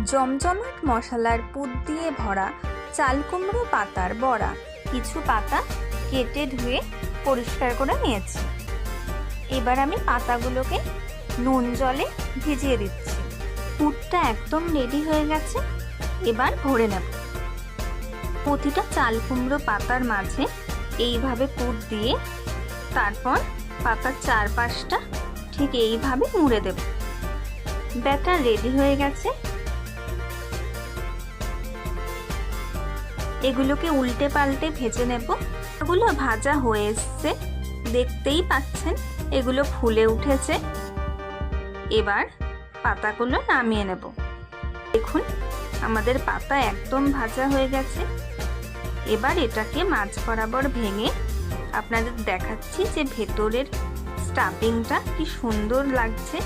জমজমাট মশলার পুর দিয়ে ভরা চাল কুমড়ো পাতার বড়া। কিছু পাতা কেটে ধুয়ে পরিষ্কার করে নিয়েছি। এবার আমি পাতাগুলোকে নুন জলে ভিজিয়ে দিচ্ছি। পুরটা একদম রেডি হয়ে গেছে। এবার ভরে নেব। প্রতিটা চাল কুমড়ো পাতার মাঝে এইভাবে পুর দিয়ে তারপর পাতার চারপাশটা ঠিক এইভাবে মুড়ে দেব। ব্যাটার রেডি হয়ে গেছে। এগুলোকে উল্টে পাল্টে ভেজে নেব। এগুলো ভাজা হয়ে এসছে, দেখতেই পাচ্ছেন এগুলো ফুলে উঠেছে। এবার পাতাগুলো নামিয়ে নেব। দেখুন আমাদের পাতা একদম ভাজা হয়ে গেছে। এবার এটাকে মাঝ বরাবর ভেঙে আপনাদের দেখাচ্ছি যে ভেতরের স্টাফিংটা কি সুন্দর লাগছে।